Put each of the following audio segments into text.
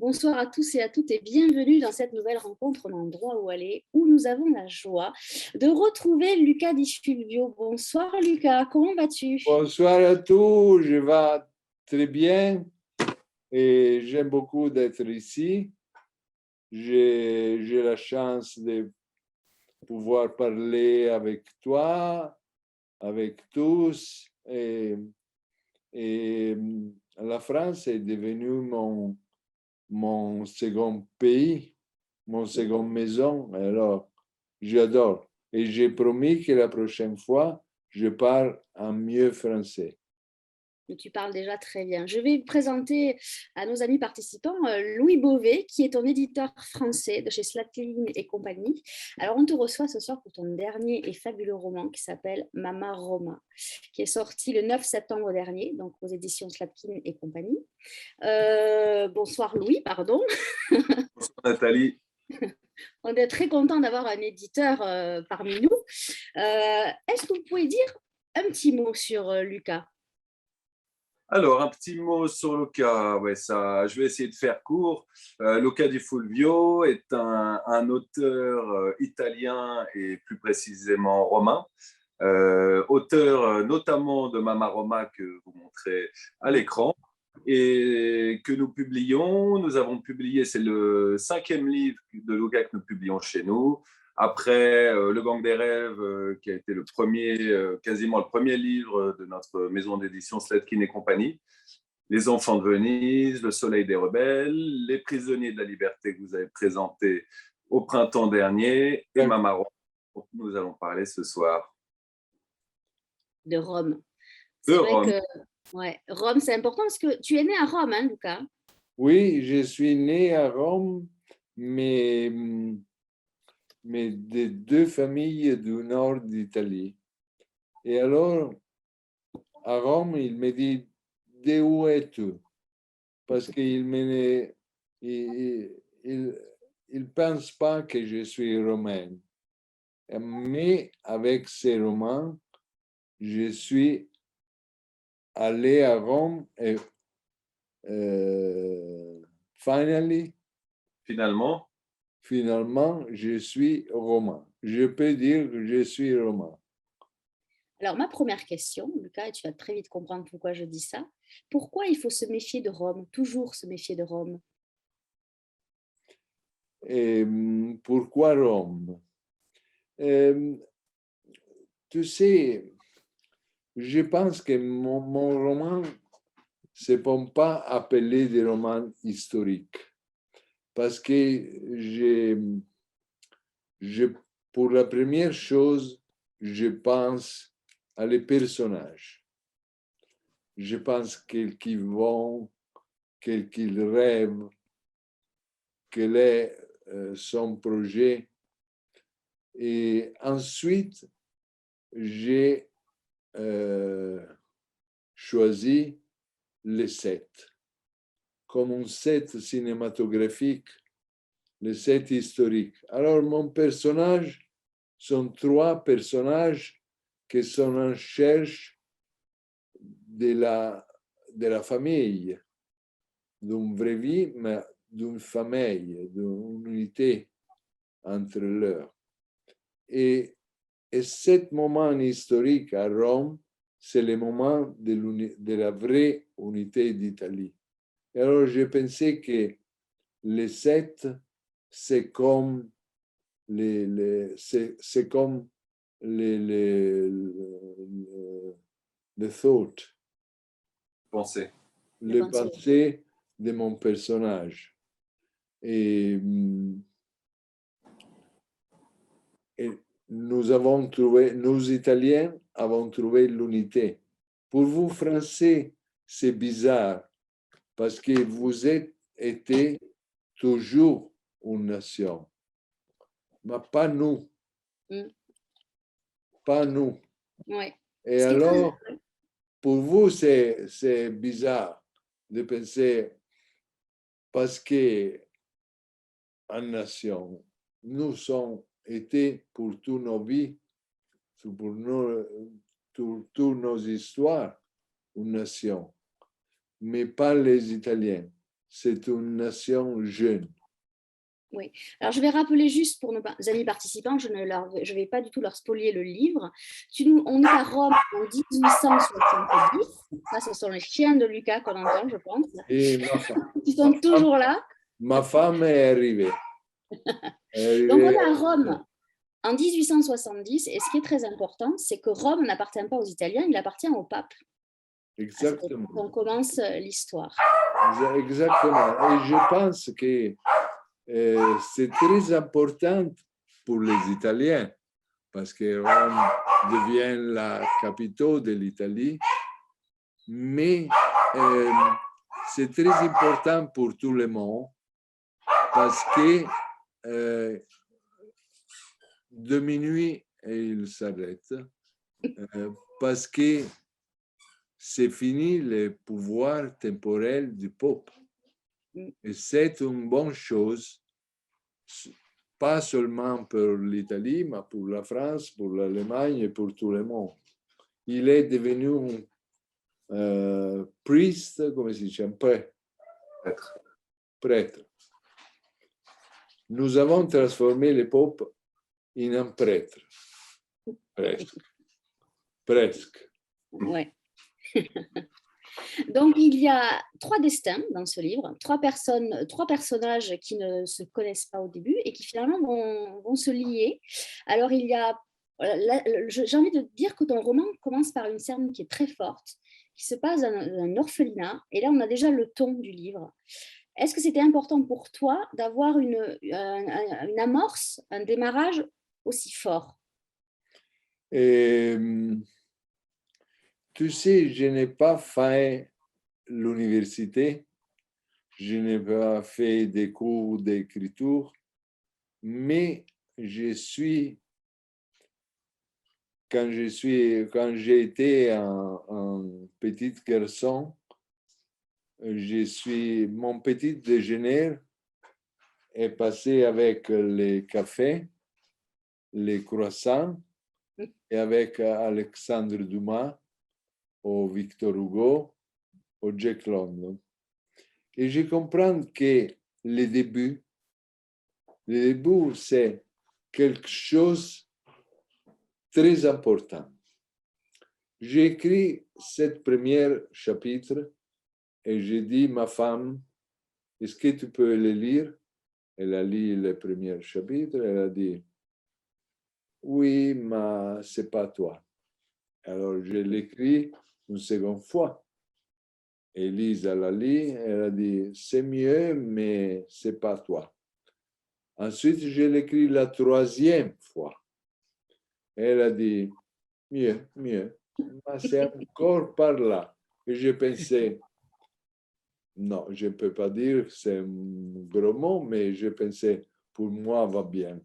Bonsoir à tous et à toutes et bienvenue dans cette nouvelle rencontre en endroit où aller, où nous avons la joie de retrouver Luca Di Fulvio. Bonsoir Luca, comment vas-tu? Bonsoir à tous, je vais très bien et j'aime beaucoup d'être ici. J'ai la chance de pouvoir parler avec toi, avec tous. Et la France est devenue mon second pays, mon second maison. Alors, j'adore. Et j'ai promis que la prochaine fois, je parle en mieux français. Tu parles déjà très bien. Je vais présenter à nos amis participants Louis Beauvais, qui est ton éditeur français de chez Slatkin et compagnie. Alors, on te reçoit ce soir pour ton dernier et fabuleux roman qui s'appelle Mama Roma, qui est sorti le 9 septembre dernier, donc aux éditions Slatkin et compagnie. Bonsoir Louis, pardon. Bonsoir Nathalie. On est très content d'avoir un éditeur parmi nous. Est-ce que vous pouvez dire un petit mot sur Luca? Alors, un petit mot sur Luca. Ouais, ça, je vais essayer de faire court. Luca Di Fulvio est un auteur italien et plus précisément romain. Auteur notamment de Mama Roma que vous montrez à l'écran et que nous publions. Nous avons publié, c'est le 5e livre de Luca que nous publions chez nous. Après Le Gang des rêves, qui a été le premier, quasiment le premier livre de notre maison d'édition Slatkin et compagnie. Les Enfants de Venise, Le Soleil des rebelles, Les Prisonniers de la liberté que vous avez présenté au printemps dernier et Mama Roma, dont nous allons parler ce soir. De Rome. De Rome. Ouais, Rome, c'est important parce que tu es né à Rome, hein, Luca? Oui, je suis né à Rome, mais de deux familles du nord d'Italie. Et alors, à Rome, il me dit, d'où es-tu? Parce qu'il il pense pas que je suis romain. Mais avec ces romans, je suis allé à Rome et finalement, je suis romain. Je peux dire que je suis romain. Alors, ma première question, Lucas, et tu vas très vite comprendre pourquoi je dis ça. Pourquoi il faut se méfier de Rome, toujours se méfier de Rome? Et pourquoi Rome? Tu sais, je pense que mon roman ne se peut pas appeler des romans historiques. Parce que pour la première chose, je pense à les personnages. Je pense qu'ils vont, qu'ils rêvent, quel est son projet. Et ensuite, j'ai choisi les sept, comme un set cinématographique, les sept historiques. Alors, mon personnage sont trois personnages qui sont en recherche de la famille, d'une vraie vie, mais d'une famille, d'une unité entre leurs. Et ce moment historique à Rome, c'est le moment de la vraie unité d'Italie. Et alors, j'ai pensé que les sept, c'est comme c'est comme les thoughts, les pensées de mon personnage. Et nous Italiens avons trouvé l'unité. Pour vous, Français, c'est bizarre parce que vous été toujours une nation, mais pas nous. Pas nous. Ouais. Et alors, pour vous, c'est bizarre de penser parce que en nation, nous sommes été pour toutes nos vies, pour toutes nos histoires, une nation, mais pas les Italiens. c'est une nation jeune. Oui. Alors, je vais rappeler juste pour nos amis participants, je ne vais pas du tout leur spolier le livre. On est à Rome en 1870. Ça, ce sont les chiens de Lucas qu'on entend, je pense. Et Ils sont toujours là. ma femme est arrivée. Donc, on est à Rome en 1870. Et ce qui est très important, c'est que Rome n'appartient pas aux Italiens, il appartient au pape. Exactement. On commence l'histoire. Exactement. Et je pense que c'est très important pour les Italiens parce que Rome devient la capitale de l'Italie, mais c'est très important pour tout le monde parce que de minuit et il s'arrête parce que c'est fini le pouvoir temporel du pape. Et c'est une bonne chose, pas seulement pour l'Italie, mais pour la France, pour l'Allemagne et pour tout le monde. Il est devenu un priest, come si dice, un prêtre. Nous avons transformé le pape en un prêtre. Presque. Ouais. Donc, il y a 3 destins dans ce livre, 3 personnages qui ne se connaissent pas au début et qui finalement vont se lier. Alors, il y a, j'ai envie de dire que ton roman commence par une scène qui est très forte, qui se passe dans un orphelinat, et là, on a déjà le ton du livre. Est-ce que c'était important pour toi d'avoir une amorce, un démarrage aussi fort? Tu sais, je n'ai pas fait l'université, je n'ai pas fait des cours d'écriture, mais quand j'ai été un petit garçon, mon petit déjeuner est passé avec les cafés, les croissants, et avec Alexandre Dumas, ou Victor Hugo, ou Jack London. Et je comprends que le début, c'est quelque chose de très important. J'ai écrit ce premier chapitre et j'ai dit à ma femme, est-ce que tu peux le lire? Elle a lu le premier chapitre, elle a dit, oui, mais ce n'est pas toi. Alors, je l'écris une seconde fois. Elise l'a lu, elle a dit, c'est mieux, mais ce n'est pas toi. Ensuite, je l'écris la 3e fois. Elle a dit, mieux, mais c'est encore par là. Et je pensais, non, je ne peux pas dire que c'est un gros mot, mais je pensais, pour moi, va bien.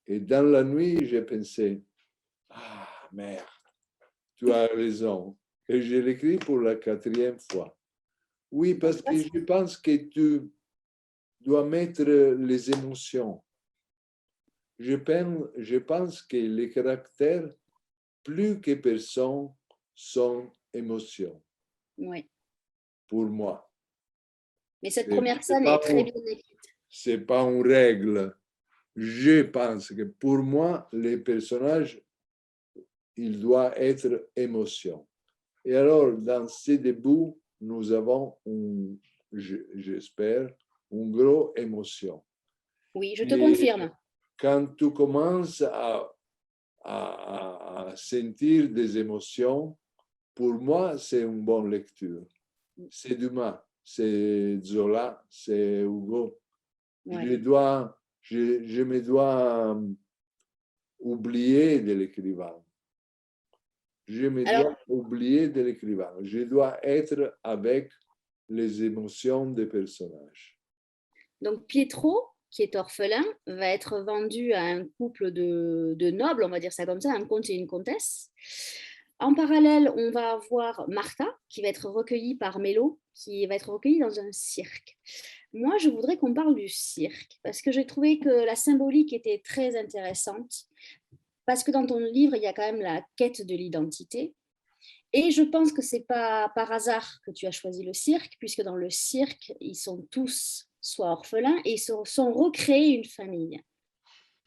Et dans la nuit, j'ai pensé, ah, merde, tu as raison. Et je l'écris pour la 4e fois. Oui, parce que je pense que tu dois mettre les émotions. Je pense que les caractères, plus que personne, sont émotions. Oui. Pour moi. Mais cette première scène est très bien écrite. Ce n'est pas une règle. Je pense que pour moi, les personnages, ils doivent être émotion. Et alors, dans ces débuts, nous avons, j'espère, une grosse émotion. Oui, je te confirme. Quand tu commences à sentir des émotions, pour moi, c'est une bonne lecture. C'est Dumas, c'est Zola, c'est Hugo. Ouais. Je me dois oublier de l'écrivain. Dois oublier de l'écrivain. Je dois être avec les émotions des personnages. Donc, Pietro, qui est orphelin, va être vendu à un couple de nobles, on va dire ça comme ça, un comte et une comtesse. En parallèle, on va avoir Martha, qui va être recueillie par Mélo, qui va être recueillie dans un cirque. Moi, je voudrais qu'on parle du cirque, parce que j'ai trouvé que la symbolique était très intéressante, parce que dans ton livre, il y a quand même la quête de l'identité. Et je pense que ce n'est pas par hasard que tu as choisi le cirque, puisque dans le cirque, ils sont tous soit orphelins et ils se sont recréés une famille.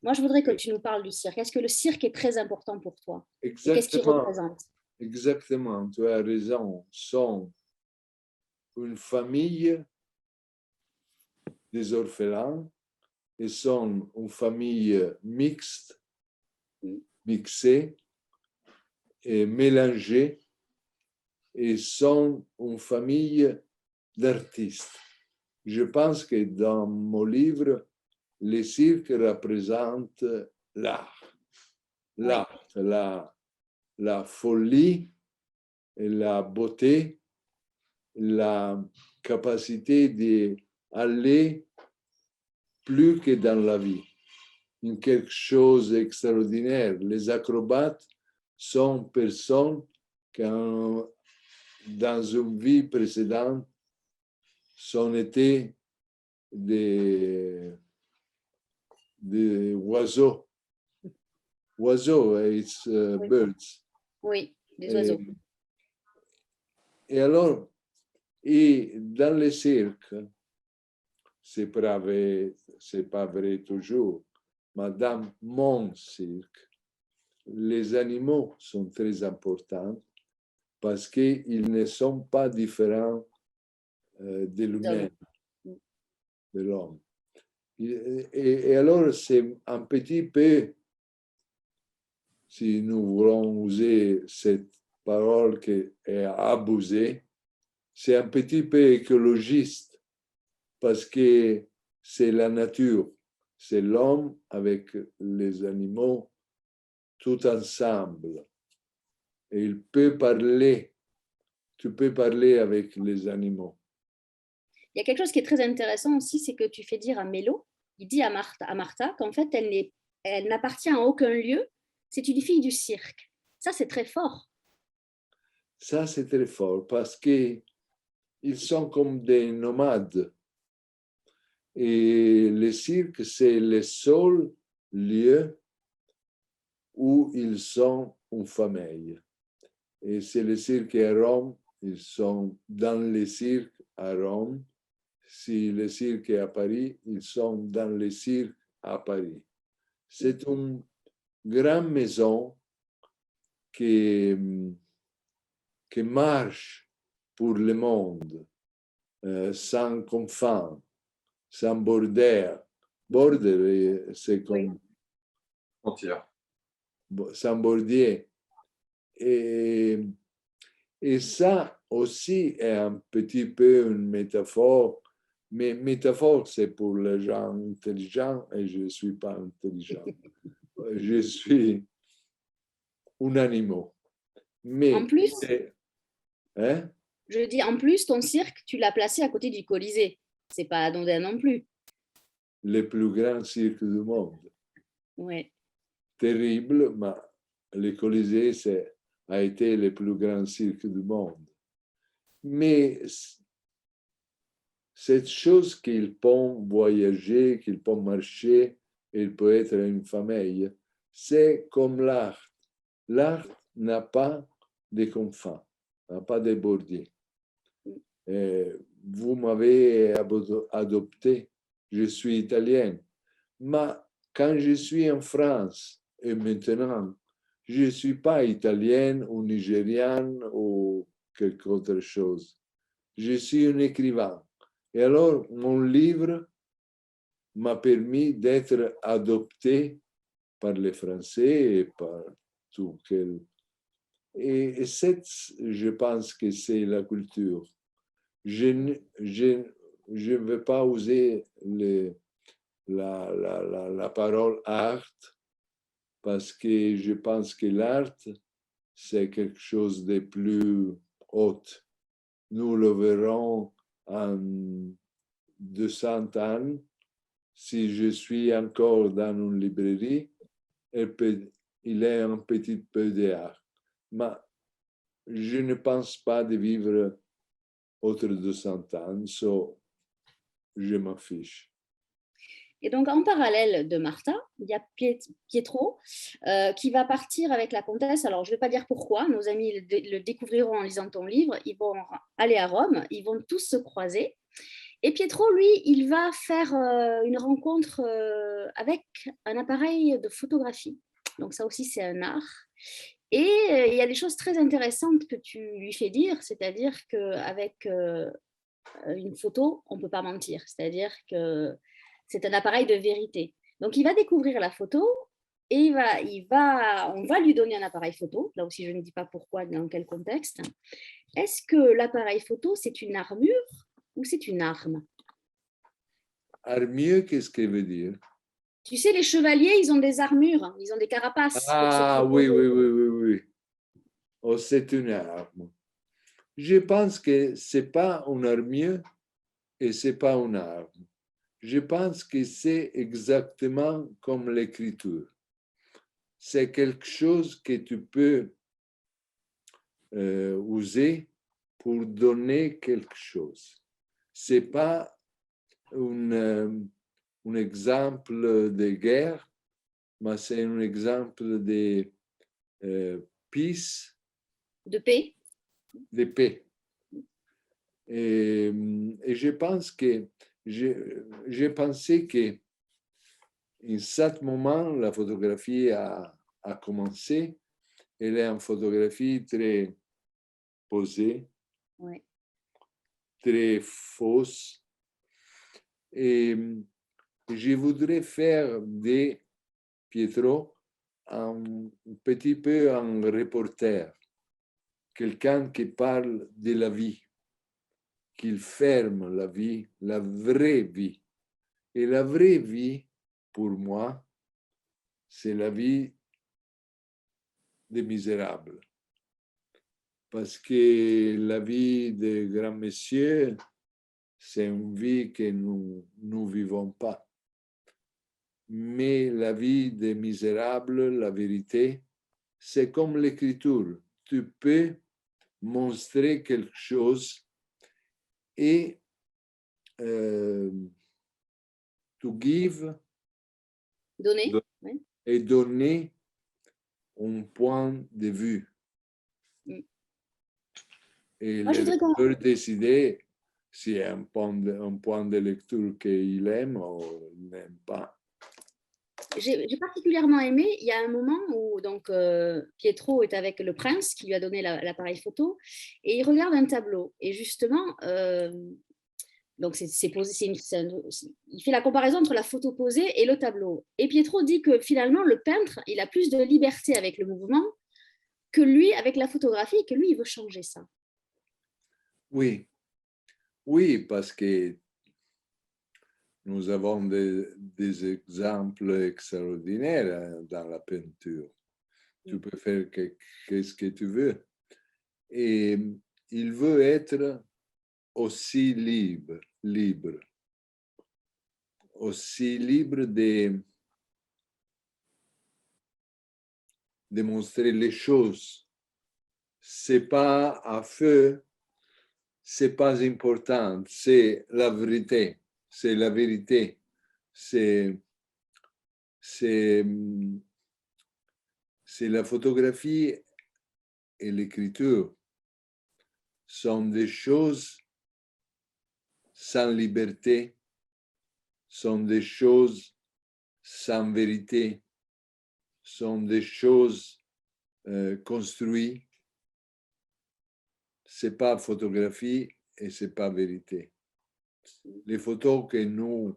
Moi, je voudrais que tu nous parles du cirque. Est-ce que le cirque est très important pour toi? Et qu'est-ce qu'il Exactement, représente? exactement, tu as raison. Sont une famille des orphelins et sont une famille mixte, mixée et mélangée et sont une famille d'artistes. Je pense que dans mon livre, les cirques représentent l'art, la folie, et la beauté, la capacité d'aller plus que dans la vie, en quelque chose d'extraordinaire. Les acrobates sont personnes qui, dans une vie précédente, sont été des oiseaux. Oiseaux, it's birds. Oui, des oiseaux. Et alors, et dans les cirques, c'est pas vrai toujours, mais dans mon cirque, les animaux sont très importants parce qu'ils ne sont pas différents de l'humain, de l'homme. Et alors, c'est un petit peu, si nous voulons user cette parole qui est abusée, c'est un petit peu écologiste parce que c'est la nature, c'est l'homme avec les animaux tout ensemble. Et il peut parler, tu peux parler avec les animaux. Il y a quelque chose qui est très intéressant aussi, c'est que tu fais dire à Mélo, il dit à Martha qu'en fait, elle n'appartient à aucun lieu, c'est une fille du cirque. Ça, c'est très fort. Ça, c'est très fort parce qu'ils sont comme des nomades. Et le cirque, c'est le seul lieu où ils sont une famille. Et c'est le cirque à Rome, ils sont dans le cirque à Rome. Si le cirque est à Paris, ils sont dans le cirque à Paris. C'est une grande maison qui marche pour le monde, sans confins, sans border. Border, c'est comme Frontière. sans bordier. Et, et ça aussi est un petit peu une métaphore, mais métaphore, c'est pour les gens intelligents et je ne suis pas intelligent. Je suis un animal. Mais, En plus, hein? je dis, en plus, ton cirque, tu l'as placé à côté du Colisée. C'est pas anodin non plus. Le plus grand cirque du monde. Ouais. Terrible, mais le Colisée a été le plus grand cirque du monde. Mais cette chose qu'ils peuvent voyager, qu'ils peuvent marcher, il peut être une famille, c'est comme l'art. L'art n'a pas de confins, n'a pas de bordiers. Vous m'avez adopté, je suis italien, mais quand je suis en France et maintenant, je ne suis pas italien ou nigérian ou quelque autre chose. Je suis un écrivain. Et alors, mon livre m'a permis d'être adopté par les Français et par tout quel. Et je pense que c'est la culture. Je ne veux pas user la parole art parce que je pense que l'art, c'est quelque chose de plus haut. Nous le verrons en 200 ans. Si je suis encore dans une librairie, il est un petit peu d'art. Mais je ne pense pas de vivre autre de 200 ans, so je m'en fiche. Et donc, en parallèle de Martha, il y a Pietro qui va partir avec la comtesse. Alors, je ne vais pas dire pourquoi, nos amis le découvriront en lisant ton livre. Ils vont aller à Rome, ils vont tous se croiser. Et Pietro, lui, il va faire une rencontre avec un appareil de photographie. Donc ça aussi, c'est un art. Et il y a des choses très intéressantes que tu lui fais dire, c'est-à-dire qu'avec une photo, on ne peut pas mentir. C'est-à-dire que c'est un appareil de vérité. Donc il va découvrir la photo et on va lui donner un appareil photo. Là aussi, je ne dis pas pourquoi, dans quel contexte. Est-ce que l'appareil photo, c'est une armure ou c'est une arme? Armure, qu'est-ce qu'elle veut dire? Tu sais, les chevaliers, ils ont des armures, ils ont des carapaces pour se Ah oui, protéger. oui, oui, oui, oui. Oh, c'est une arme. Je pense que ce n'est pas une armure et ce n'est pas une arme. Je pense que c'est exactement comme l'écriture. C'est quelque chose que tu peux user pour donner quelque chose. Ce n'est pas un exemple de guerre, mais c'est un exemple de peace, De paix. de paix. Et je pense que j'ai pensé que en ce moment, la photographie a commencé. Elle est une photographie très posée, Ouais. très fausse. Et je voudrais faire de Pietro un petit peu un reporter, quelqu'un qui parle de la vie, qu'il ferme la vie, la vraie vie. Et la vraie vie, pour moi, c'est la vie des misérables. Parce que la vie des grands messieurs, c'est une vie que nous ne vivons pas. Mais la vie des misérables, la vérité, c'est comme l'écriture. Tu peux montrer quelque chose et to give Donner. Ouais. et donner un point de vue. Mm. Et Moi, je le voudrais qu'on... lecteur décider si c'est un point de lecture qu'il aime ou il n'aime pas. J'ai particulièrement aimé, il y a un moment où donc, Pietro est avec le prince qui lui a donné l'appareil photo et il regarde un tableau. Et justement, donc c'est posé, il fait la comparaison entre la photo posée et le tableau. Et Pietro dit que finalement, le peintre, il a plus de liberté avec le mouvement que lui avec la photographie et que lui, il veut changer ça. Oui, oui, parce que nous avons des exemples extraordinaires dans la peinture. Tu peux faire ce que tu veux. Et il veut être aussi libre, aussi libre de montrer les choses. C'est pas à feu, c'est pas important, c'est la vérité, c'est la vérité, c'est la photographie et l'écriture sont des choses sans liberté, sont des choses sans vérité, sont des choses construites. C'est pas photographie et c'est pas vérité. Les photos que nous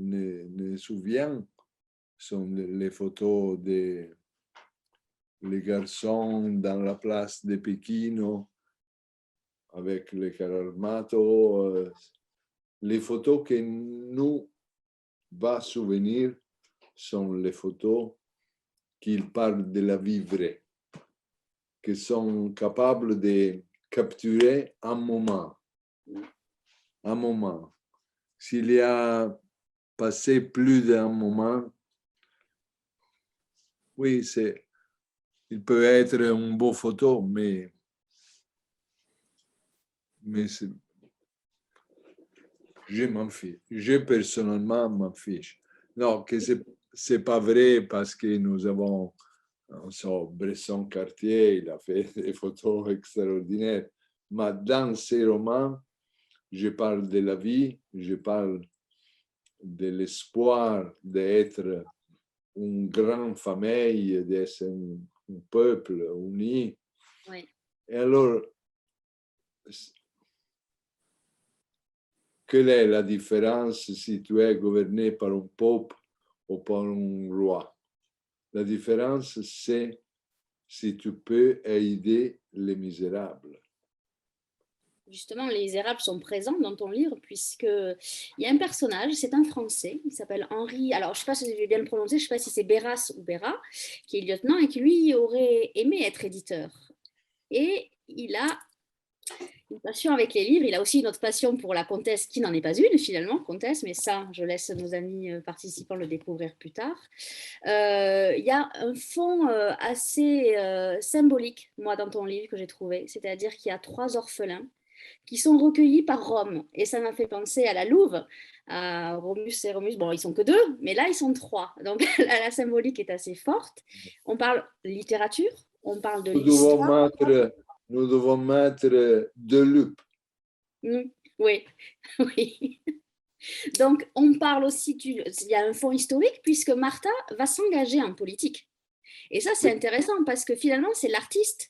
ne souvenons sont les photos des les garçons dans la place de Pékin avec les carros armados. Les photos que nous va souvenir sont les photos qui parlent de la vie vraie, qui sont capables de capturer un moment. Un moment. S'il y a passé plus d'un moment, oui, il peut être une beau photo, mais je m'en fiche. Je personnellement m'en fiche. Non, que c'est pas vrai parce que nous avons, Bresson-Cartier, il a fait des photos extraordinaires. Mais dans ces romans, je parle de la vie, je parle de l'espoir d'être une grande famille, d'être un peuple uni. Oui. Et alors, quelle est la différence si tu es gouverné par un peuple ou par un roi? La différence, c'est si tu peux aider les misérables. Justement, les Misérables sont présents dans ton livre puisqu'il y a un personnage, c'est un Français, il s'appelle Henri, alors je ne sais pas si je vais bien le prononcer, je ne sais pas si c'est Béras ou Béra, qui est lieutenant et qui lui aurait aimé être éditeur. Et il a une passion avec les livres, il a aussi une autre passion pour la comtesse qui n'en est pas une finalement, comtesse, mais ça, je laisse nos amis participants le découvrir plus tard. Il y a un fond assez symbolique, moi, dans ton livre que j'ai trouvé, c'est-à-dire qu'il y a 3 orphelins qui sont recueillis par Rome. Et ça m'a fait penser à la Louve, à Romus et Romus. Bon, ils sont que 2, mais là, ils sont 3. Donc, la symbolique est assez forte. On parle littérature, on parle de Nous devons l'histoire. mettre, nous devons mettre de lup. Oui, oui. Donc, on parle aussi, il y a un fond historique, puisque Martha va s'engager en politique. Et ça, c'est intéressant, parce que finalement, c'est l'artiste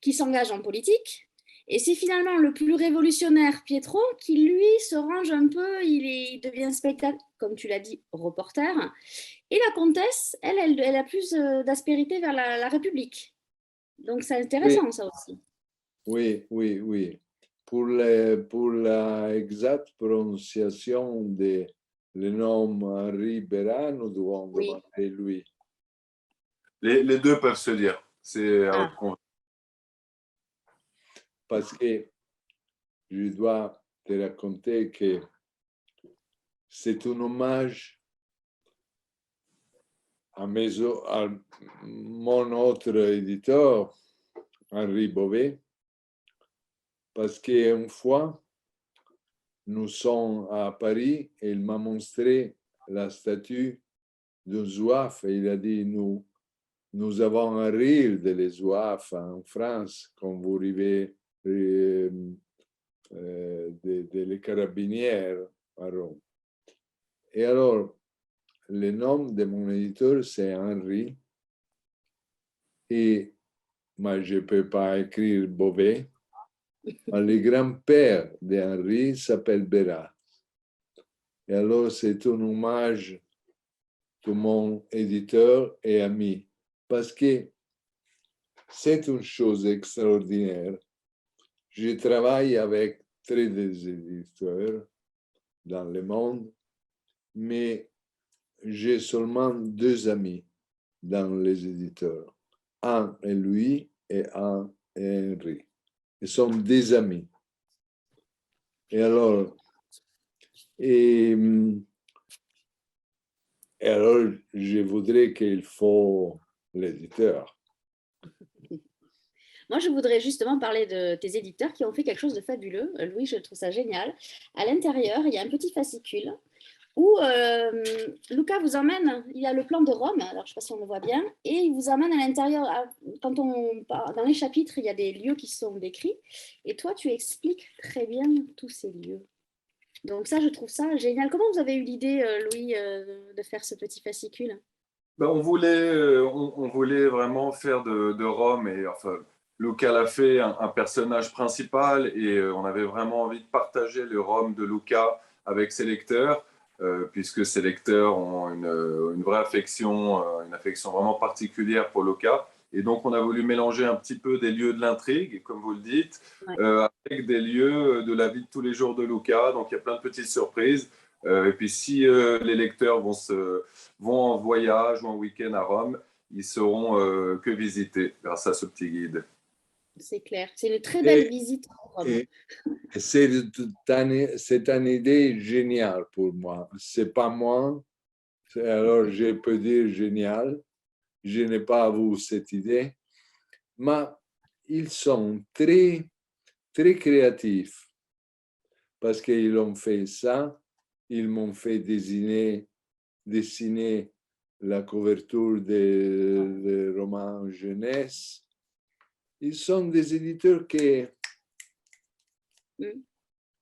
qui s'engage en politique. Et c'est finalement le plus révolutionnaire, Pietro, qui lui se range un peu, il devient spectateur, comme tu l'as dit, reporter. Et la comtesse, elle a plus d'aspérité vers la République. Donc c'est intéressant, Oui, ça aussi. oui, oui, oui. Pour la exacte prononciation de le nom Henri Bérat, nous devons Oui. demander lui. Les deux peuvent se dire. C'est à votre conviction. Parce que je dois te raconter que c'est un hommage à mon autre éditeur, Henri Beauvais, parce qu'une fois, nous sommes à Paris et il m'a montré la statue d'un zouave et il a dit, nous avons un rire de les zouaves en France quand vous arrivez les carabinières à Rome. Et alors, le nom de mon éditeur, c'est Henri. Et moi, je ne peux pas écrire Beauvais. Mais le grand-père d'Henri s'appelle Bérat. Et alors, c'est un hommage à mon éditeur et ami. Parce que c'est une chose extraordinaire. Je travaille avec très des éditeurs dans le monde, mais j'ai seulement 2 amis dans les éditeurs. Un est lui et un est Henri. Ils sont des amis. Et alors, et alors je voudrais qu'il faut l'éditeur. Moi, je voudrais justement parler de tes éditeurs qui ont fait quelque chose de fabuleux. Louis, je trouve ça génial. À l'intérieur, il y a un petit fascicule où Luca vous emmène, il y a le plan de Rome, alors je ne sais pas si on le voit bien, et il vous emmène à l'intérieur, dans les chapitres, il y a des lieux qui sont décrits, et toi, tu expliques très bien tous ces lieux. Donc ça, je trouve ça génial. Comment vous avez eu l'idée, Louis, de faire ce petit fascicule? Ben, on voulait vraiment faire de Rome, et enfin, Luca l'a fait, un personnage principal, et on avait vraiment envie de partager le Rome de Luca avec ses lecteurs, puisque ses lecteurs ont une vraie affection, une affection vraiment particulière pour Luca. Et donc, on a voulu mélanger un petit peu des lieux de l'intrigue, comme vous le dites, Ouais. avec des lieux de la vie de tous les jours de Luca. Donc, il y a plein de petites surprises. Et puis, si les lecteurs vont en voyage ou en week-end à Rome, ils sauront que visiter grâce à ce petit guide. C'est clair. C'est une très belle Et, visite à Rome. et c'est une idée géniale pour moi. C'est pas moi, alors je peux dire génial. Je n'ai pas eu cette idée, mais ils sont très, très créatifs parce qu'ils ont fait ça ils m'ont fait dessiner la couverture des romans jeunesse. Ils sont des éditeurs qui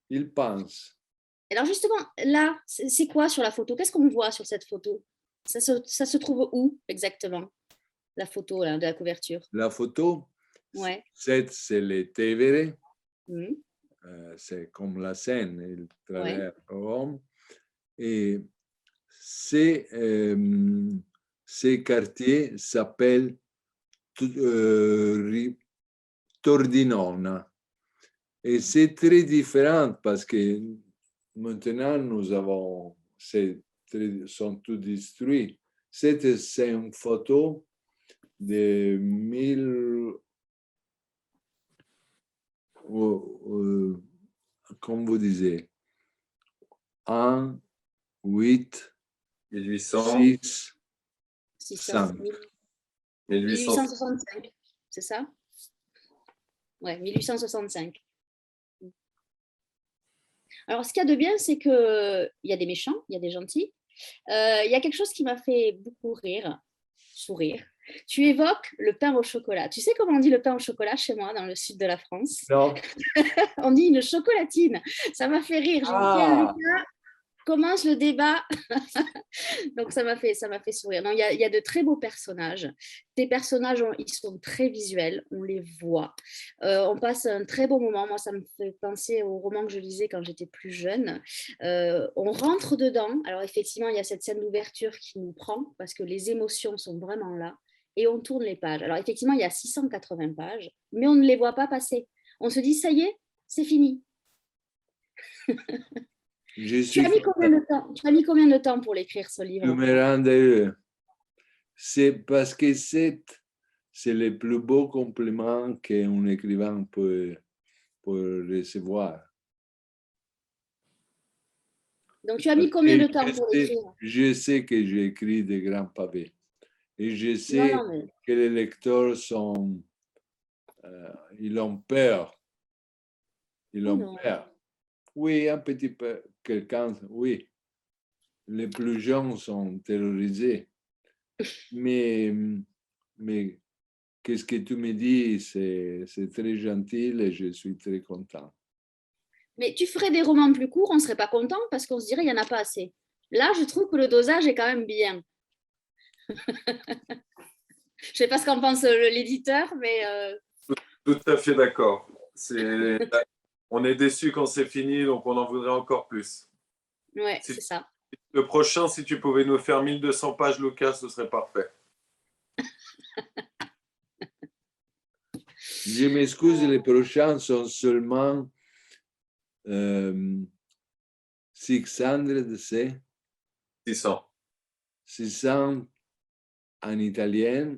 ils pensent. Alors justement, là, c'est quoi sur la photo? Qu'est-ce qu'on voit sur cette photo? Ça se trouve où exactement, la photo là, de la couverture? La photo, Ouais. c'est le Tevere, Mmh. c'est comme la Seine, il traverse Ouais. Rome. Et ces quartiers s'appellent Tordinona. Et c'est très différent parce que maintenant, sont tous détruits. C'est une photo de 1000, comme vous disiez, 1, 8, 1800, 6, 600, 5. 1800. 1865, c'est ça? Ouais, 1865. Alors, ce qu'il y a de bien, c'est qu'il y a des méchants, il y a des gentils. Il y a quelque chose qui m'a fait beaucoup sourire. Tu évoques le pain au chocolat. Tu sais comment on dit le pain au chocolat chez moi, dans le sud de la France? Non. On dit une chocolatine. Ça m'a fait rire. J'ai dit, tiens, Lucas, commence le débat. Donc, ça m'a fait sourire. Non, il y a de très beaux personnages. Tes personnages, ils sont très visuels, on les voit. On passe un très beau moment. Moi, ça me fait penser au roman que je lisais quand j'étais plus jeune. On rentre dedans. Alors, effectivement, il y a cette scène d'ouverture qui nous prend parce que les émotions sont vraiment là. Et on tourne les pages. Alors, effectivement, il y a 680 pages, mais on ne les voit pas passer. On se dit, ça y est, c'est fini. Tu as mis combien de temps pour l'écrire, ce livre? Je me rends heureux. C'est parce que c'est le plus beau compliment qu'un écrivain peut recevoir. Donc, tu as mis combien de temps pour l'écrire? Je sais que j'ai écrit des grands pavés. Et je sais mais... que les lecteurs ils ont peur. Ils ont peur. Oui, un petit peu. Quelqu'un, oui. Les plus jeunes sont terrorisés. Mais qu'est-ce que tu me dis? C'est très gentil et je suis très content. Mais tu ferais des romans plus courts, on ne serait pas content parce qu'on se dirait qu'il n'y en a pas assez. Là, je trouve que le dosage est quand même bien. Je ne sais pas ce qu'en pense l'éditeur, mais... Tout à fait d'accord. On est déçu quand c'est fini, donc on en voudrait encore plus. Ouais, c'est ça. Le prochain, si tu pouvais nous faire 1200 pages, Lucas, ce serait parfait. Je m'excuse, les prochains sont seulement 600, c'est 600. 600 en italien,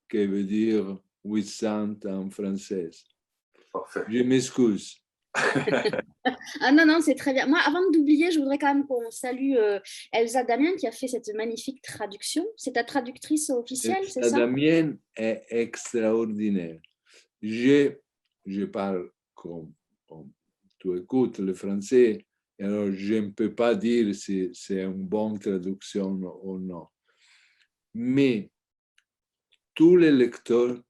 qui veut dire 800 en français. Parfait. Je m'excuse. Ah non, c'est très bien. Moi, avant d'oublier, je voudrais quand même qu'on salue Elsa Damien qui a fait cette magnifique traduction. C'est ta traductrice officielle, c'est ça? Damien est extraordinaire. Je parle comme tu écoutes le français, alors je ne peux pas dire si c'est une bonne traduction ou non. Mais tous les lecteurs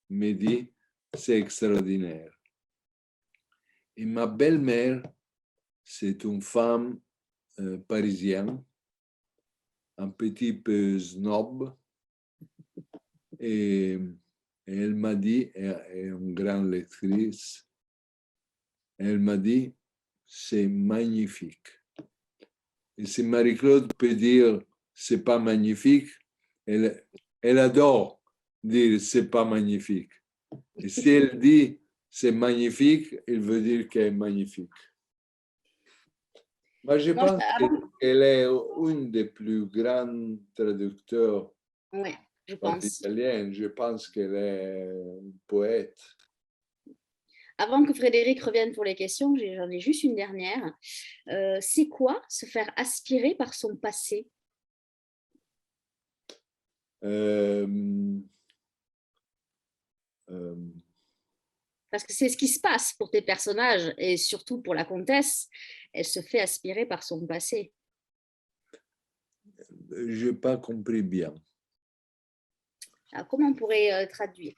me disent c'est extraordinaire. Et ma belle-mère, c'est une femme parisienne, un petit peu snob, et elle m'a dit, elle est une grande lectrice, elle m'a dit, c'est magnifique. Et si Marie-Claude peut dire, c'est pas magnifique, elle adore dire, c'est pas magnifique. Et si elle dit, c'est magnifique, il veut dire qu'elle est magnifique. Moi, je pense qu'elle est une des plus grandes traducteurs italiennes. Je pense qu'elle est une poète. Avant que Frédéric revienne pour les questions, j'en ai juste une dernière. C'est quoi se faire aspirer par son passé? Parce que c'est ce qui se passe pour tes personnages et surtout pour la comtesse, elle se fait aspirer par son passé. Je n'ai pas compris bien. Alors, comment on pourrait traduire?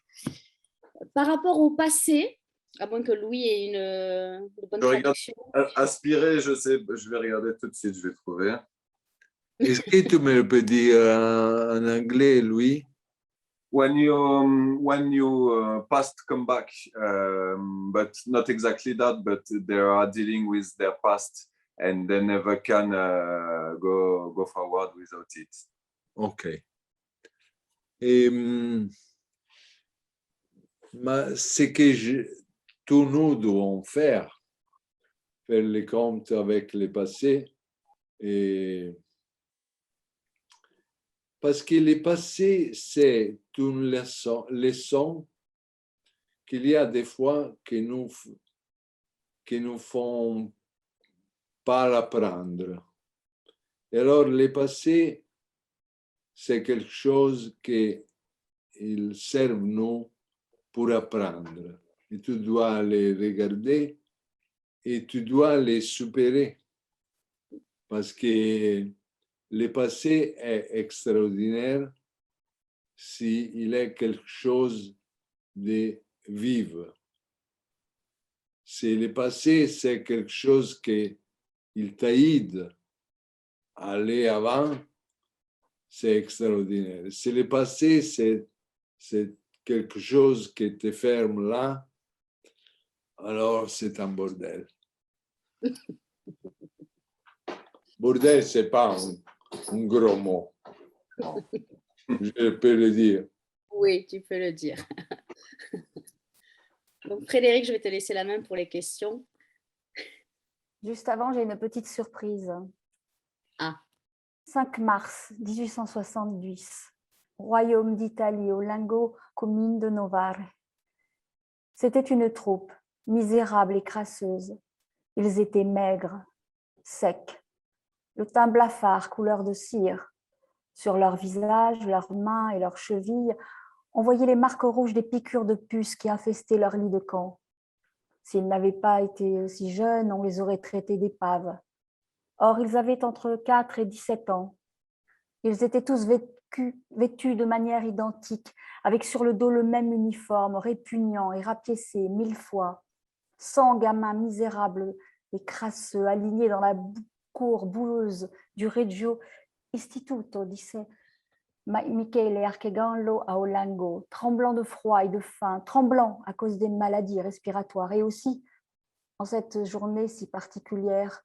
Par rapport au passé, à moins que Louis ait une bonne Je regarde traduction. aspirer, je sais, je vais regarder tout de suite, je vais trouver. Est-ce que tu me le peux dire en anglais, Louis? When you past come back, but not exactly that, but they are dealing with their past and they never can go forward without it. Ok. Et, ce que tous nous devons faire les comptes avec le passé, et parce que le passé, c'est une leçon qu'il y a des fois que nous font pas l'apprendre. Et alors, le passé, c'est quelque chose qu'il sert nous pour apprendre. Et tu dois les regarder et tu dois les supérer. Parce que le passé est extraordinaire s'il est quelque chose de vivre. Si le passé, c'est quelque chose qui t'aide à aller avant, c'est extraordinaire. Si le passé, c'est quelque chose qui te ferme là, alors c'est un bordel. Bordel, c'est pas un gros mot. Non. Je peux le dire. Oui, tu peux le dire. Donc, Frédéric, je vais te laisser la main pour les questions. Juste avant, j'ai une petite surprise. Ah. 5 mars 1870, Royaume d'Italie, au Lingot, commune de Novare. C'était une troupe, misérable et crasseuse. Ils étaient maigres, secs, le teint blafard, couleur de cire. Sur leur visage, leurs mains et leurs chevilles, on voyait les marques rouges des piqûres de puces qui infestaient leur lit de camp. S'ils n'avaient pas été aussi jeunes, on les aurait traités d'épaves. Or, ils avaient entre 4 et 17 ans. Ils étaient tous vêtus de manière identique, avec sur le dos le même uniforme, répugnant et rapiécé 1000 fois. 100 gamins misérables et crasseux, alignés dans la cour boueuse du Reggio Istituto, disait Michele Archegallo à Olango, tremblant de froid et de faim, tremblant à cause des maladies respiratoires et aussi, en cette journée si particulière,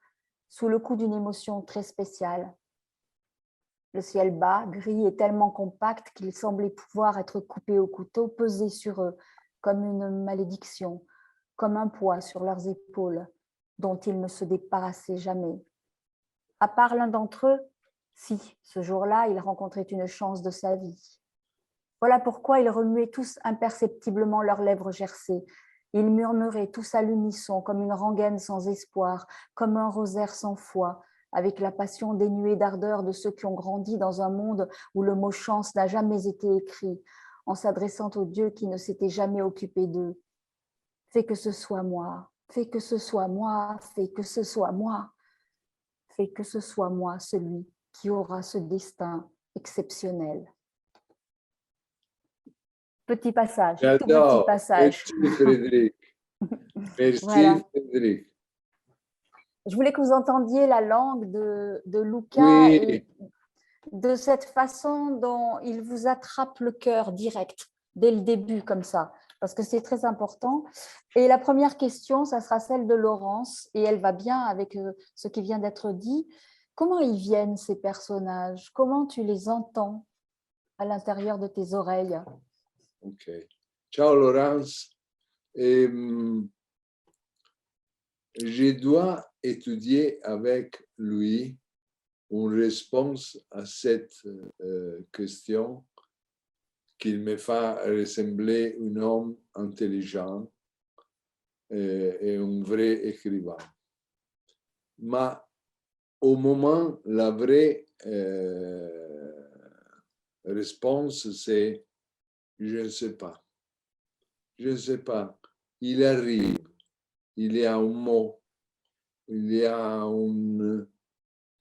sous le coup d'une émotion très spéciale. Le ciel bas, gris et tellement compact qu'il semblait pouvoir être coupé au couteau, pesait sur eux comme une malédiction, comme un poids sur leurs épaules, dont ils ne se débarrassaient jamais. À part l'un d'entre eux, si, ce jour-là, il rencontrait une chance de sa vie. Voilà pourquoi ils remuaient tous imperceptiblement leurs lèvres gercées. Ils murmuraient tous à l'unisson, comme une rengaine sans espoir, comme un rosaire sans foi, avec la passion dénuée d'ardeur de ceux qui ont grandi dans un monde où le mot chance n'a jamais été écrit, en s'adressant au Dieu qui ne s'était jamais occupé d'eux. Fais que ce soit moi, fais que ce soit moi, fais que ce soit moi, fais que ce soit moi celui qui aura ce destin exceptionnel. Petit passage, tout petit passage. Merci Frédéric. Merci Voilà. Frédéric. Je voulais que vous entendiez la langue de Luca Oui. et de cette façon dont il vous attrape le cœur direct, dès le début comme ça, parce que c'est très important. Et la première question, ça sera celle de Laurence, et elle va bien avec ce qui vient d'être dit. Comment ils viennent, ces personnages? Comment tu les entends à l'intérieur de tes oreilles? Ok. Ciao Laurence. Je dois étudier avec lui une réponse à cette question qu'il me fait ressembler un homme intelligent et un vrai écrivain. Mais au moment, la vraie réponse, c'est je ne sais pas. Je ne sais pas. Il arrive. Il y a un mot. Il y a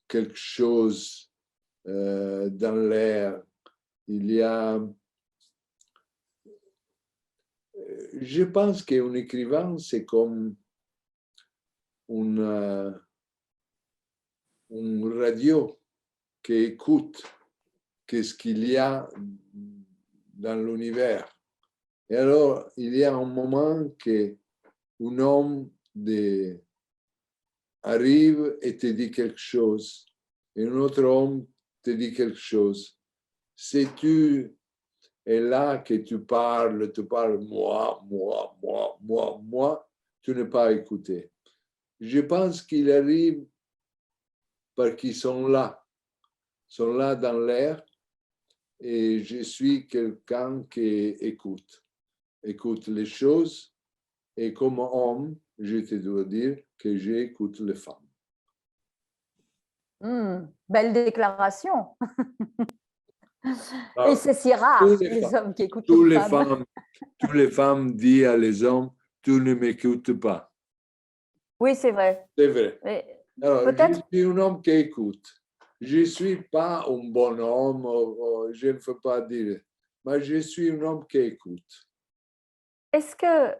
quelque chose dans l'air. Il y a... Je pense qu'un écrivain, c'est comme une radio qui écoute qu'est-ce qu'il y a dans l'univers. Et alors, il y a un moment qu'un homme arrive et te dit quelque chose, et un autre homme te dit quelque chose. Si tu es là que tu parles moi, tu n'es pas écouté. Je pense qu'il arrive parce qu'ils sont là dans l'air, et je suis quelqu'un qui écoute les choses, et comme homme, je te dois dire que j'écoute les femmes. Belle déclaration. Ah, Et c'est si rare, les hommes qui écoutent les femmes. Toutes les femmes disent à les hommes, tu ne m'écoutes pas. Oui, c'est vrai. C'est vrai. Alors, peut-être... je suis un homme qui écoute. Je ne suis pas un bon homme, je ne veux pas dire, mais je suis un homme qui écoute. Est-ce que,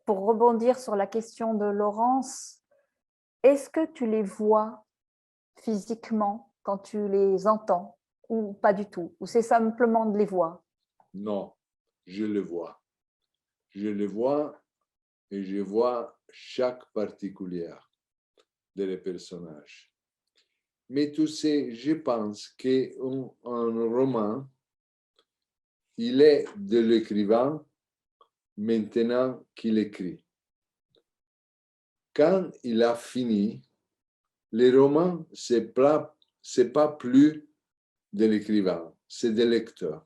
pour rebondir sur la question de Laurence, est-ce que tu les vois physiquement quand tu les entends ou pas du tout? Ou c'est simplement de les voir? Non, je les vois. Je les vois et je vois chaque particulière des personnages. Mais tu sais, je pense qu'un roman, il est de l'écrivain maintenant qu'il écrit. Quand il a fini, les romans, ce n'est pas plus de l'écrivain, c'est des lecteurs.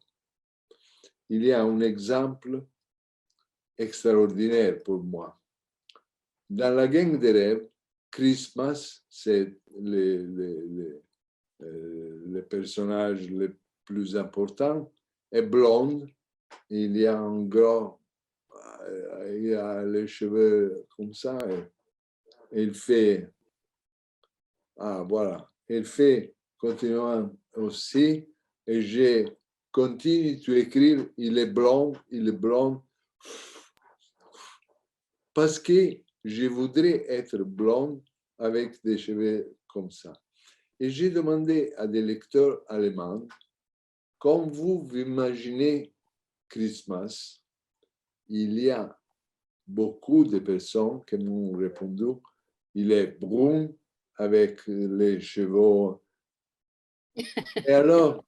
Il y a un exemple extraordinaire pour moi. Dans La Gang des rêves, Christmas, c'est le personnage le plus important, est blonde. Il y a un gros, il a les cheveux comme ça, et il fait, voilà, il fait continuant aussi, et je continue d'écrire, il est blond, parce que je voudrais être blonde avec des cheveux comme ça. Et j'ai demandé à des lecteurs allemands, comme vous imaginez Christmas, il y a beaucoup de personnes qui m'ont répondu, il est brun avec les cheveux. Et alors,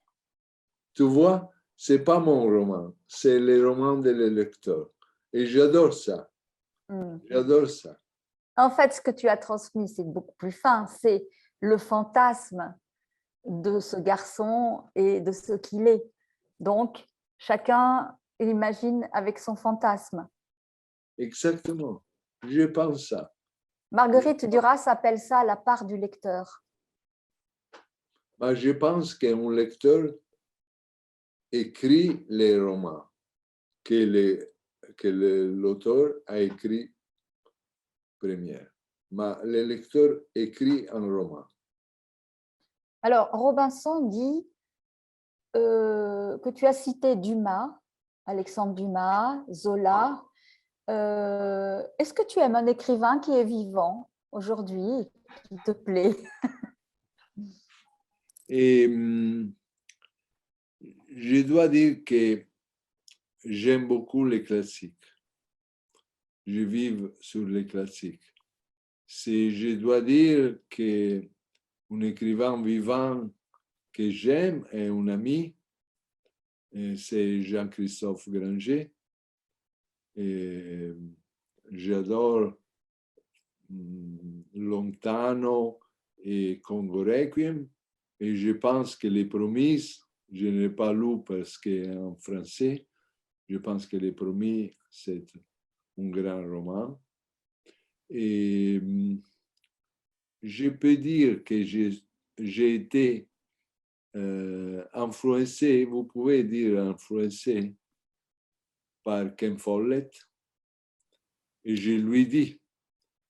tu vois, ce n'est pas mon roman, c'est le roman des lecteurs. Et j'adore ça. J'adore ça. En fait, ce que tu as transmis, c'est beaucoup plus fin. C'est le fantasme de ce garçon et de ce qu'il est. Donc, chacun imagine avec son fantasme. Exactement. Je pense ça. Marguerite Duras appelle ça la part du lecteur. Mais je pense qu'un lecteur écrit les romans que l'auteur a écrit première. Mais le lecteur écrit un roman. Alors, Robinson dit que tu as cité Dumas, Alexandre Dumas, Zola. Est-ce que tu aimes un écrivain qui est vivant aujourd'hui, qui te plaît? Et je dois dire que j'aime beaucoup les classiques. Je vis sur les classiques. Je dois dire qu'un écrivain vivant que j'aime est un ami, c'est Jean-Christophe Granger. Et j'adore Lontano et Congo Requiem. Et je pense que Les Promises, je ne l'ai pas lu parce qu'en français, je pense que Les Promis, c'est un grand roman. Et je peux dire que j'ai été influencé, vous pouvez dire influencé par Ken Follett. Et je lui dis,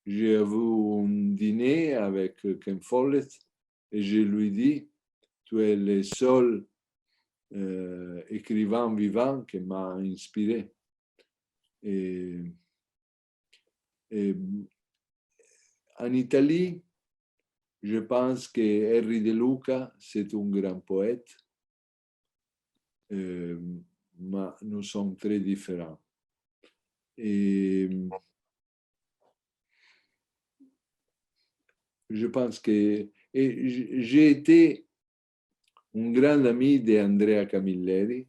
j'ai eu un dîner avec Ken Follett Et je lui dis, tu es le seul écrivain vivant qui m'a inspiré. Et en Italie, je pense que Henri De Luca, c'est un grand poète, mais nous sommes très différents. Et je pense que j'ai été un grand ami d'Andrea Camilleri.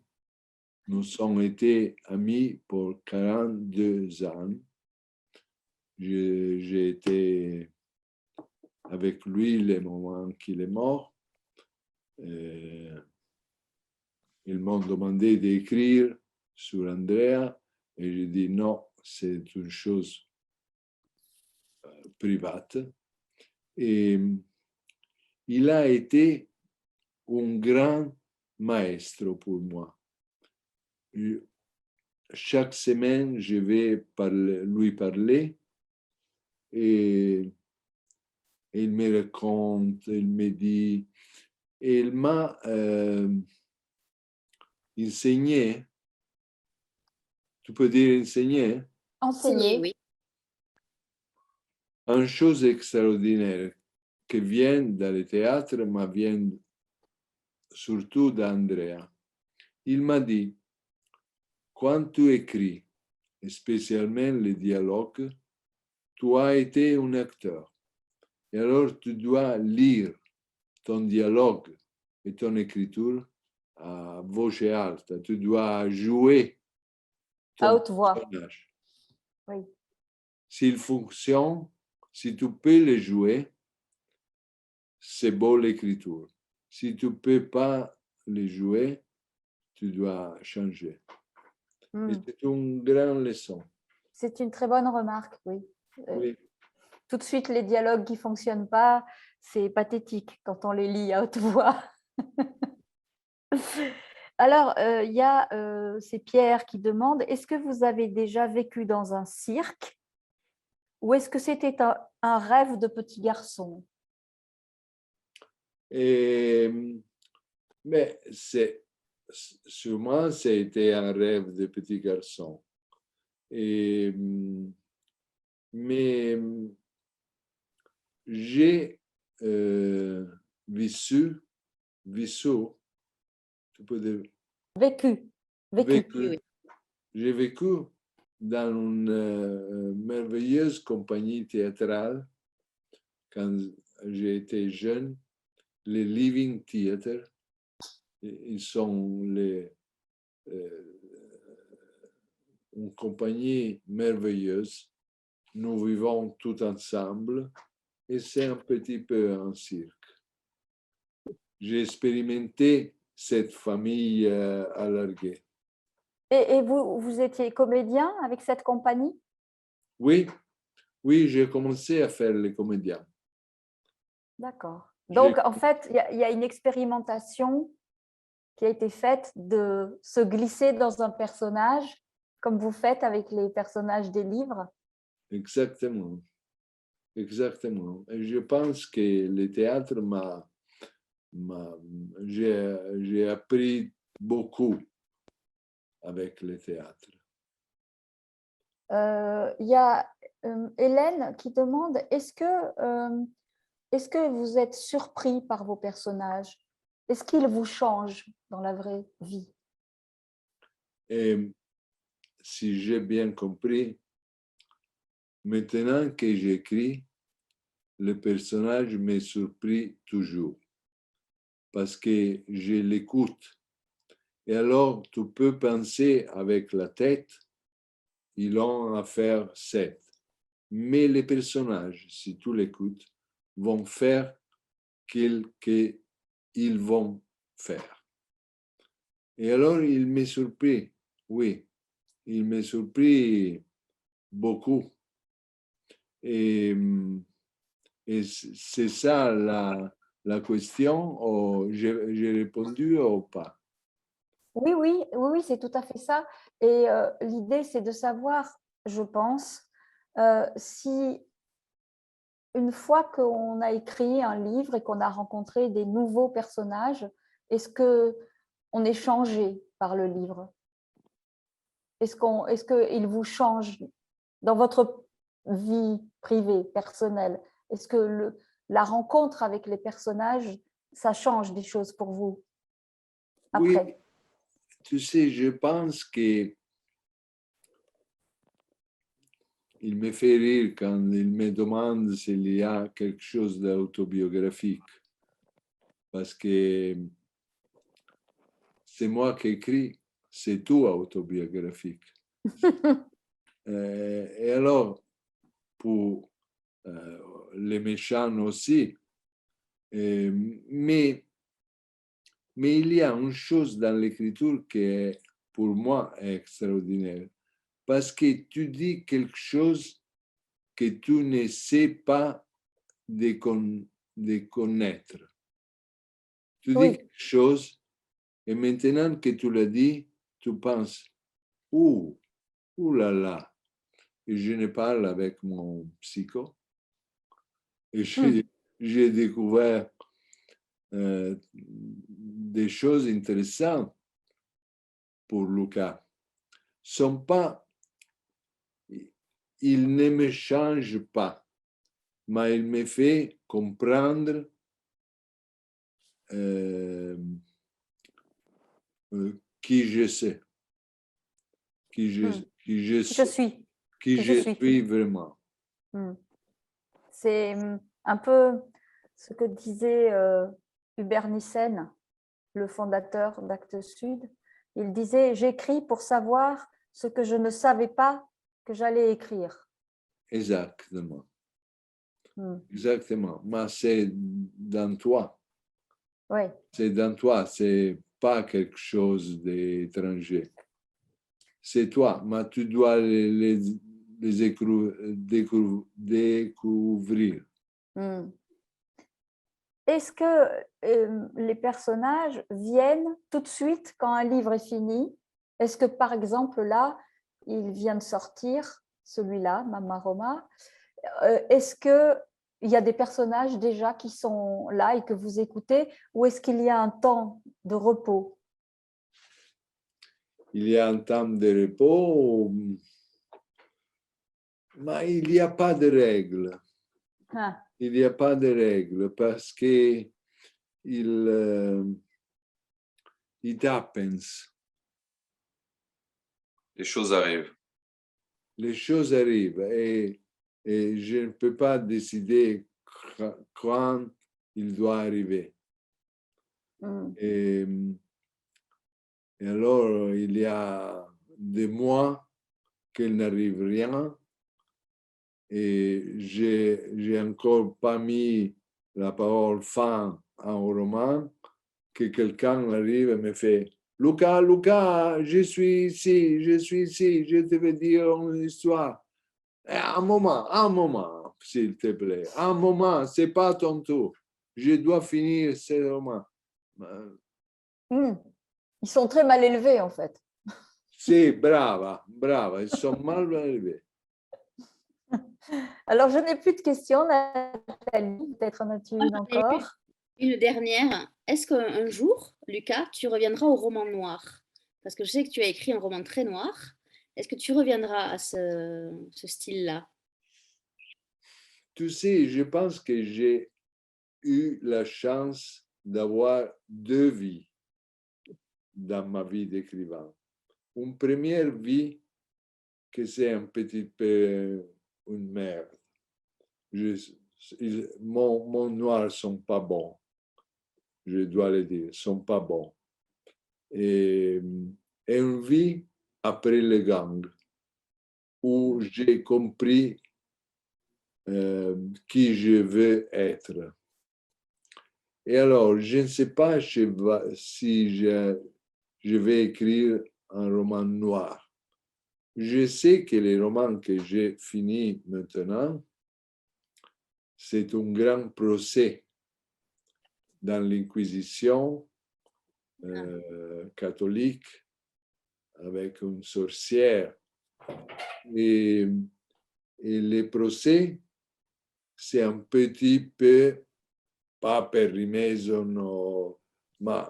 Nous avons été amis pour 42 ans. J'ai été avec lui le moment qu'il est mort. Ils m'ont demandé d'écrire sur Andrea et j'ai dit non, c'est une chose private. Et il a été un grand maestro pour moi. Chaque semaine, je vais lui parler et il me raconte, il me dit, et il m'a enseigné, tu peux dire enseigné, Enseigner. Oui. une chose extraordinaire qui vient dans le théâtre, mais vient surtout d'Andrea. Il m'a dit, quand tu écris, spécialement les dialogues, tu as été un acteur. Et alors tu dois lire ton dialogue et ton écriture à voce haute. Tu dois jouer ton À haute voix. personnage. Oui. S'il fonctionne, si tu peux le jouer, c'est beau l'écriture. Si tu ne peux pas le jouer, tu dois changer. Et c'est une grande leçon. C'est une très bonne remarque, oui. Oui. Tout de suite, les dialogues qui ne fonctionnent pas, c'est pathétique quand on les lit à haute voix. Alors, il y a c'est Pierre qui demande, est-ce que vous avez déjà vécu dans un cirque ou est-ce que c'était un rêve de petit garçon? Mais sûrement, c'était un rêve de petit garçon. Mais j'ai vécu, tu peux dire, Vécu. Oui. j'ai vécu dans une merveilleuse compagnie théâtrale quand j'ai été jeune, les Living Theatre. Ils sont une compagnie merveilleuse. Nous vivons tout ensemble et c'est un petit peu un cirque. J'ai expérimenté cette famille alarguée. Et vous étiez comédien avec cette compagnie? Oui, oui, j'ai commencé à faire les comédiens. D'accord. Donc, en fait, il y a une expérimentation qui a été faite de se glisser dans un personnage, comme vous faites avec les personnages des livres. Exactement. Exactement. Et je pense que le théâtre j'ai appris beaucoup avec le théâtre. Il y a Hélène qui demande, est-ce que vous êtes surpris par vos personnages? Est-ce qu'ils vous changent dans la vraie vie? Et si j'ai bien compris, maintenant que j'écris, le personnage me surprit toujours parce que je l'écoute. Et alors, tu peux penser avec la tête, ils ont à faire 7. Mais les personnages, si tu l'écoutes, vont faire ce qu'ils vont faire. Et alors, il me surprit, oui, il me surprit beaucoup. Et c'est ça la question, j'ai répondu ou pas? Oui, c'est tout à fait ça. Et l'idée, c'est de savoir, je pense, si une fois qu'on a écrit un livre et qu'on a rencontré des nouveaux personnages, est-ce qu'on est changé par le livre? Est-ce qu'il vous change dans votre vie privée, personnelle? Est-ce que la rencontre avec les personnages, ça change des choses pour vous Oui, après? tu sais, je pense que il me fait rire quand il me demande s'il y a quelque chose d'autobiographique. Parce que c'est moi qui écris, c'est tout autobiographique. Et alors, pour les méchants aussi. Mais il y a une chose dans l'écriture qui est, pour moi, extraordinaire. Parce que tu dis quelque chose que tu ne sais pas de connaître. Tu dis quelque chose et maintenant que tu l'as dit, tu penses, ouh là là. Et je ne parle avec mon psycho. Et j'ai découvert des choses intéressantes pour Lucas. Sont pas, il ne me change pas, mais il me fait comprendre qui je sais, qui je suis vraiment. C'est un peu ce que disait Hubert Nissen, le fondateur d'Actes Sud. Il disait « J'écris pour savoir ce que je ne savais pas que j'allais écrire. » Exactement. Exactement. Mais c'est dans toi. Oui. C'est dans toi. C'est pas quelque chose d'étranger. C'est toi, mais tu dois les découvrir. Est-ce que les personnages viennent tout de suite quand un livre est fini? Est-ce que, par exemple, là, il vient de sortir, celui-là, Mama Roma, est-ce qu'il y a des personnages déjà qui sont là et que vous écoutez, ou est-ce qu'il y a un temps de repos? Il y a un temps de repos, mais il n'y a pas de règles. Ah. Il n'y a pas de règles parce que it happens. Les choses arrivent. Les choses arrivent et je ne peux pas décider quand il doit arriver. Et alors, il y a des mois qu'il n'arrive rien et j'ai encore pas mis la parole fin à un roman que quelqu'un arrive et me fait Lucas, Lucas, je suis ici, je te vais dire une histoire. Un moment, s'il te plaît. Un moment, c'est pas ton tour. Je dois finir ce roman. Ils sont très mal élevés, en fait. Si, brava, ils sont mal élevés. Alors, je n'ai plus de questions, Nathalie. Peut-être en as-tu une encore? Une dernière. Est-ce qu'un jour, Lucas, tu reviendras au roman noir? Parce que je sais que tu as écrit un roman très noir. Est-ce que tu reviendras à ce style-là? Tu sais, je pense que j'ai eu la chance d'avoir deux vies dans ma vie d'écrivain. Une première vie que c'est un petit peu une merde. Mon noir ne sont pas bons, je dois le dire, sont pas bons. Et une vie après le gang, où j'ai compris qui je veux être. Et alors, je ne sais pas si je vais écrire un roman noir. Je sais que les romans que j'ai finis maintenant, c'est un grand procès dans l'Inquisition catholique avec une sorcière. Et les procès c'est un petit peu, pas per rimeso, mais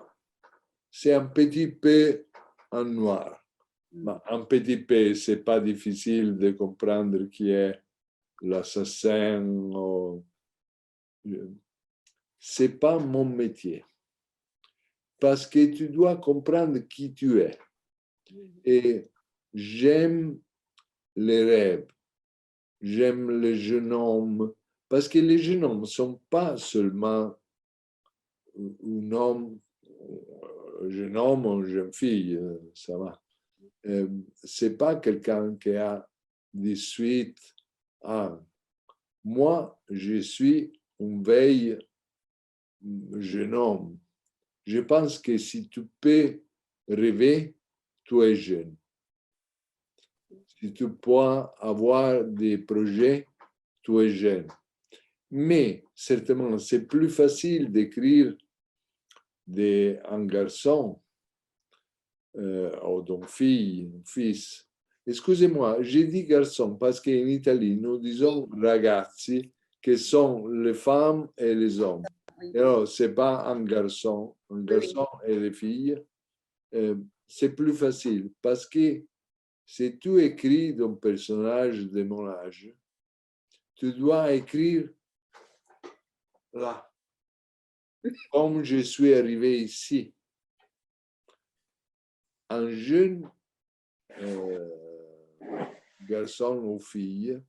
c'est un petit peu en noir. Mais un petit peu, c'est pas difficile de comprendre qui est l'assassin. C'est pas mon métier. Parce que tu dois comprendre qui tu es. Et j'aime les rêves. J'aime les jeunes hommes. Parce que les jeunes hommes ne sont pas seulement un homme, un jeune homme ou une jeune fille, ça va. C'est pas quelqu'un qui a 18 ans. Moi, je suis un vieil jeune homme. Je pense que si tu peux rêver, tu es jeune. Si tu peux avoir des projets, tu es jeune. Mais certainement, c'est plus facile d'écrire un garçon ou d'une fille, un fils. Excusez-moi, j'ai dit garçon parce qu'en Italie, nous disons ragazzi, que sont les femmes et les hommes. Et alors, ce n'est pas un garçon et les filles. C'est plus facile parce que si tu écris d'un personnage de mon âge, tu dois écrire là, comme je suis arrivé ici. Un jeune garçon ou fille,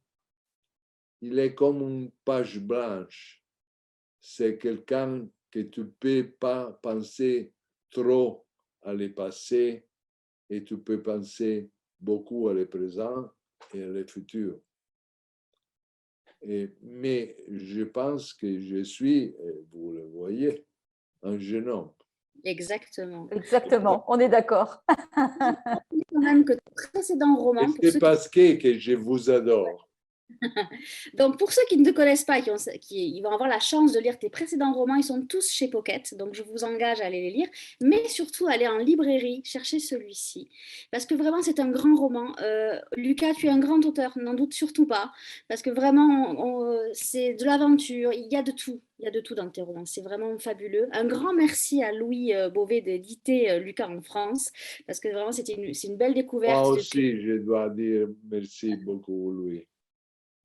il est comme une page blanche. C'est quelqu'un que tu ne peux pas penser trop à le passé et tu peux penser beaucoup à le présent et à le futur. Mais je pense que je suis, vous le voyez, un jeune homme. Exactement. Exactement, on est d'accord. Quand même que ton précédent roman, Et c'est parce que je vous adore. Donc, pour ceux qui ne te connaissent pas, ils vont avoir la chance de lire tes précédents romans, ils sont tous chez Pocket, donc je vous engage à aller les lire, mais surtout aller en librairie, chercher celui-ci, parce que vraiment c'est un grand roman. Lucas, tu es un grand auteur, n'en doute surtout pas, parce que vraiment c'est de l'aventure, il y a de tout. Il y a de tout dans tes romans, c'est vraiment fabuleux. Un grand merci à Louis Beauvais d'éditer Lucas en France, parce que vraiment c'est une belle découverte. Moi aussi, je dois dire merci beaucoup, Louis.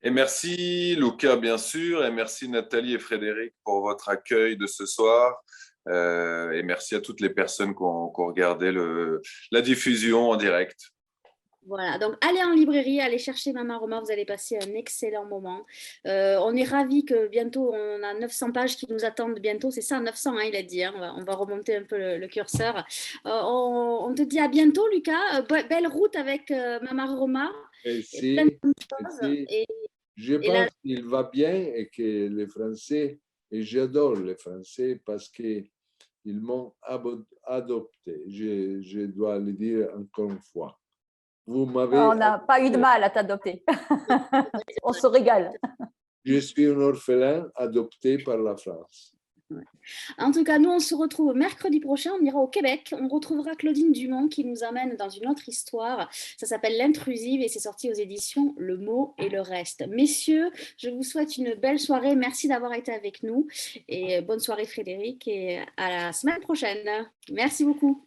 Et merci Luca, bien sûr, et merci Nathalie et Frédéric pour votre accueil de ce soir. Et merci à toutes les personnes qui ont regardé la diffusion en direct. Voilà, donc allez en librairie, allez chercher Maman Roma, vous allez passer un excellent moment. On est ravis que bientôt, on a 900 pages qui nous attendent bientôt, c'est ça, 900, hein, il a dit, hein, on va remonter un peu le curseur. On te dit à bientôt, Lucas, belle route avec Maman Roma. Merci. Je pense qu'il va bien et que les Français, et j'adore les Français parce qu'ils m'ont adopté, je dois le dire encore une fois. On n'a pas eu de mal à t'adopter. On se régale. Je suis un orphelin adopté par la France. En tout cas, nous, on se retrouve mercredi prochain. On ira au Québec. On retrouvera Claudine Dumont qui nous amène dans une autre histoire. Ça s'appelle L'Intrusive et c'est sorti aux éditions Le Mot et le Reste. Messieurs, je vous souhaite une belle soirée. Merci d'avoir été avec nous. Et bonne soirée Frédéric et à la semaine prochaine. Merci beaucoup.